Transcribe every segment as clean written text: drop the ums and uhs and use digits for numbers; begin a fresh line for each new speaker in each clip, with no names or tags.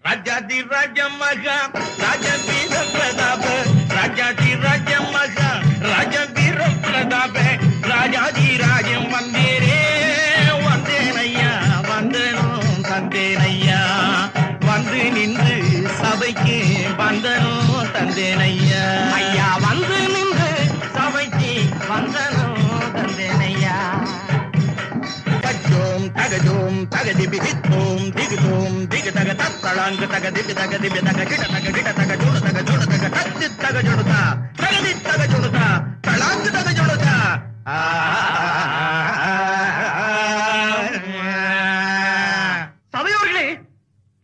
ராஜாதி ராஜ மகா ராஜா வீர பிரதாப ராஜாதி ராஜ மகா ராஜா வீர பிரதாப ராஜாதி ராஜம் வந்தேரே வந்தேனையா வந்தனும் தந்தேனையா வந்து நின்று சபைக்கு வந்தனும் தந்தேனையா ஐயா வந்து நின்று சபைக்கு வந்தனும் தந்தேனையா தகஜோம் தகதிபிஹித்தோம் திகுதோம் திகுதக தத்தளாங்கு தகதிபி தகதிபி தக கிட தக கிட தக ஜுட தக ஜுட தக தத்தி தக ஜுடுதா தகதி தக ஜுடுதா தளாங்கு தக ஜுடுதா
சபையோர்களே,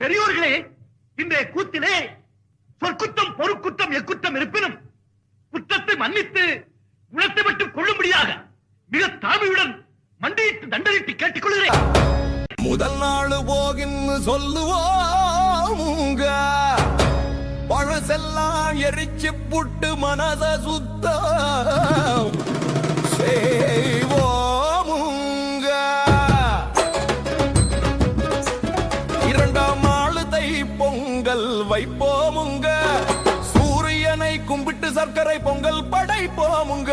பெரியோர்களே, இன்றைய கூத்திலே சொற்குற்றம் பொறுக்குற்றம் எக்குற்றம் இருப்பினும் குற்றத்தை மன்னித்து குணத்தை மட்டும் கொள்ளும்படியாக மிக தாழ்மையுடன் மண்டியிட்டு தண்டனிட்டு கேட்டுக்கொள்கிறேன்.
முதல் நாள் போகின்னு சொல்லுவோங்க பழசெல்லாம் எரிச்சு புட்டு மனத சுத்த செய்வோமுங்க. இரண்டாம் நாள் தை பொங்கல் வைப்போமுங்க. சூரியனை கும்பிட்டு சர்க்கரை பொங்கல் படைப்போமுங்க.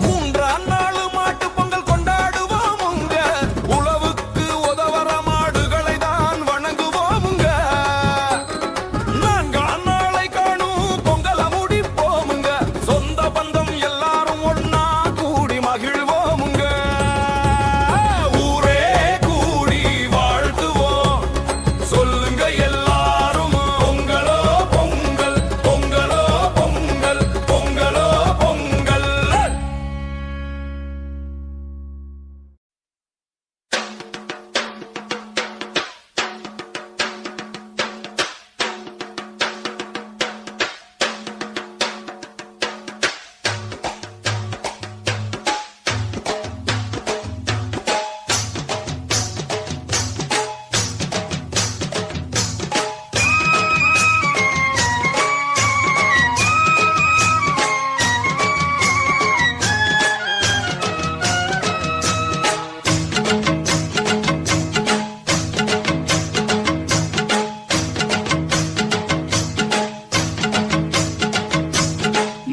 மூன்றாம் நாள் மாட்டு பொங்கல் கொண்டாடுவோமுங்க. உழவுக்கு உதவற மாடுகளை தான் வணங்குவோமுங்க. நான்காம் நாளை காணும் பொங்கல முடிப்போமுங்க. சொந்த பந்தம் எல்லாரும் ஒன்னா கூடி மகிழ்வோமுங்க. ஊரே கூடி வாழ்த்துவோம் சொல்லுங்க எல்லாரும் பொங்கலோ பொங்கல் பொங்கலோ பொங்கல் பொங்கலோ பொங்கல்.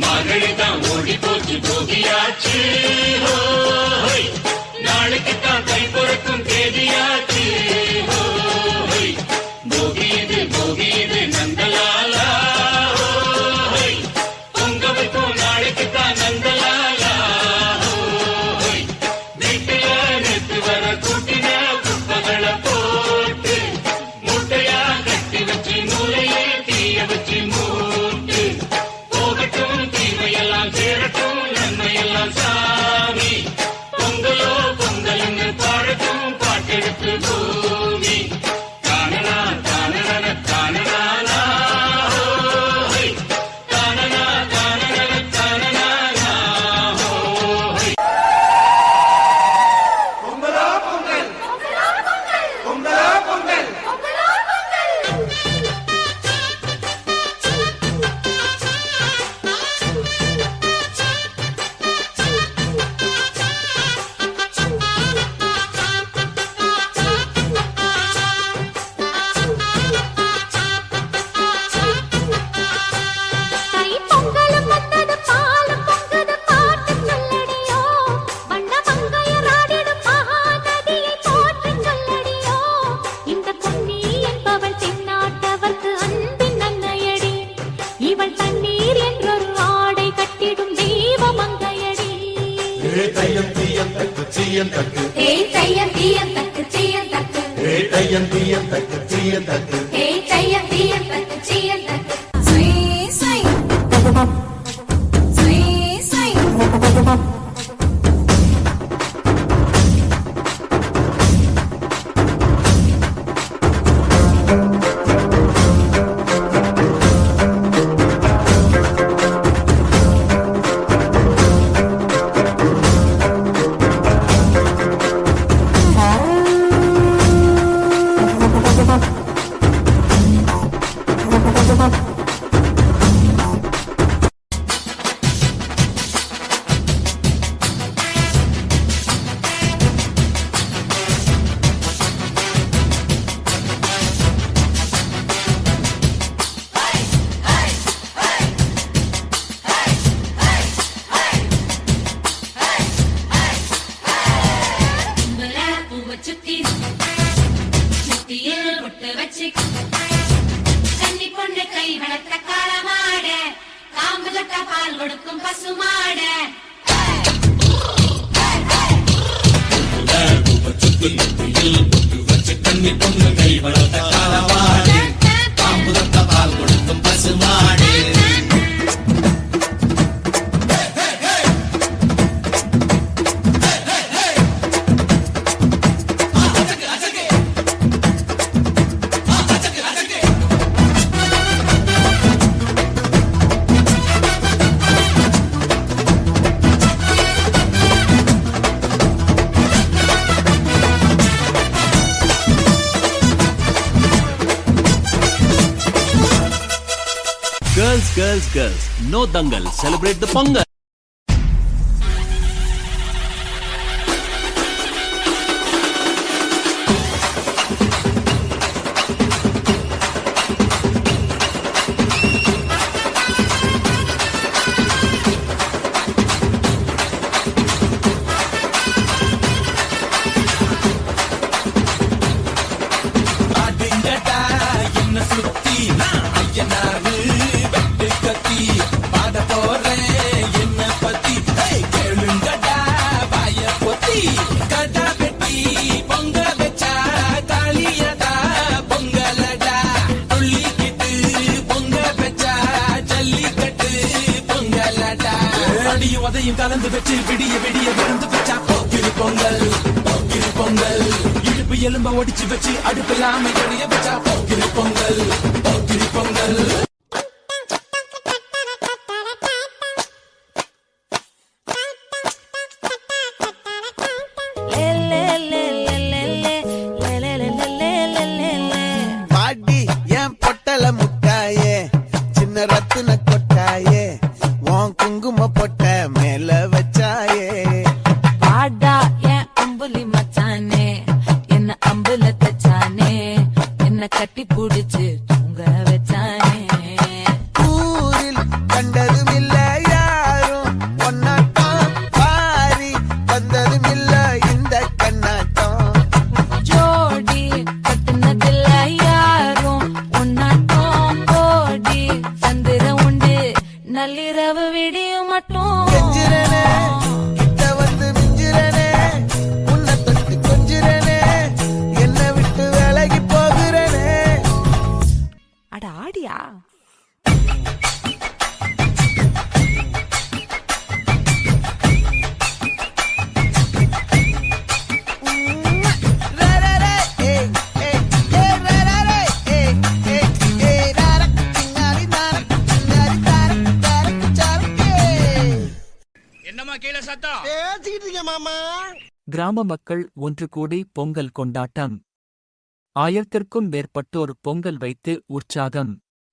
மகளிதான் ஓடி போச்சு போகியாச்சு ஹோய். நாளைக்கு தான் கை பொறுக்கும் தேதியாச்சு ஹோய். போகியது நந்தலாலா ஹோய். பொங்க வைக்கும் நாளைக்கு தான் நந்தலாலா ஹோய். வீட்டுல நேற்று வர கூட்டின குப்பகளை போட்டு மூட்டையா கட்டி வச்சு மூலையே தீய வச்சு மூட்டு போகட்டும் தீமையெல்லாம் சேரட்டும் நன்மையெல்லாம் சாமி. பொங்கலோ பொங்கல்னு பாடட்டும் பாட்டெடுத்து பூமி. தானனா தானன தானனா ஹோய். தானனா தானன தானனா ஹோய்.
பொங்கலோ பொங்கல், பொங்கலோ பொங்கல்.
தை பொங்கலும் வந்தது பாலும் பொங்குது பாட்டு சொல்லடியோ. வண்ண மங்கையராடிடும் மகாநதியை போற்றி சொல்லடியோ. இந்த பொன்னி என்பவள் தென்னாட்டவர்க்கு அன்பின் நன்னையடி. இவள் தண்ணீர் என்றொரு ஆடை கட்டிடும் தெய்வ மங்கையடி.
தையம் தீயம் தக்கு சீயம் தக்கு
ஏய் தையம் தீயம் தக்கு சீயம் தக்கு.
தையம் தீயம் தக்கு சீயம் தக்கு.
ஏய் தையம் தீயம் தக்கு சீயம் தக்கு. ஸ்வீ ஸ்வீ ஸ்வீ ஸ்வீ. நெத்தியில் பொட்டு வச்சு கன்னி பொண்ணு கை வளர்த்த காளமாட காம்பு தொட்ட பால் கொடுக்கும் பசுமாட
Girls, no dangal. Celebrate the Pongal.
அதையும் கலந்து வச்சு விடிய விடிய விழுந்து வச்சா போக்கிரி பொங்கல் இடுப்பு எலும்ப ஒடிச்சு வச்சு அடுப்பில்லாம எரிய வச்சா போக்கிரி பொங்கல்
பாடி என் பொட்டல முட்டாயே சின்ன ரத்தின கொட்டாயே உன் குங்கும பொட்ட மேல வச்சாயே
வாடா என் அம்புலி மச்சானே என்ன அம்புல தச்சானே என்ன கட்டி புடிச்சு தூங்க வச்சானே
ஊரில் கண்டதும் இல்ல யாரும் பொன்னாட்டம் பாரி வந்ததும் இல்ல இந்த கண்ணாட்டம்
ஜோடி கட்டுனதில்ல யாரும் உன்னாட்டம் கோடி சந்திரம் உண்டு நள்ளிரவு விடியும் மட்டும்
கெஞ்சிரனே கிட்ட வந்து மிஞ்சிரனே உன்னை தொட்டு கொஞ்சிரனே என்னை விட்டு விலகி போகிறனே
அட ஆடியா
என்னம்மா கீழே சத்தம்?
பேசிக்கிட்டு இருக்கேன் மாமா.
கிராம மக்கள் ஒன்று கூடி பொங்கல் கொண்டாட்டம் 1000ற்கும் மேற்பட்டோர் பொங்கல் வைத்து உற்சாகம்.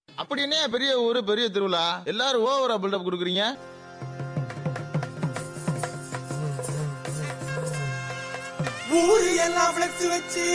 அப்படின்னே பெரிய ஊரு பெரிய திருவிழா எல்லாரும் ஓவரா பில்டப் கொடுக்குறீங்க.
ஊரு எல்லாம் ஃபிளக்ஸ் வச்சு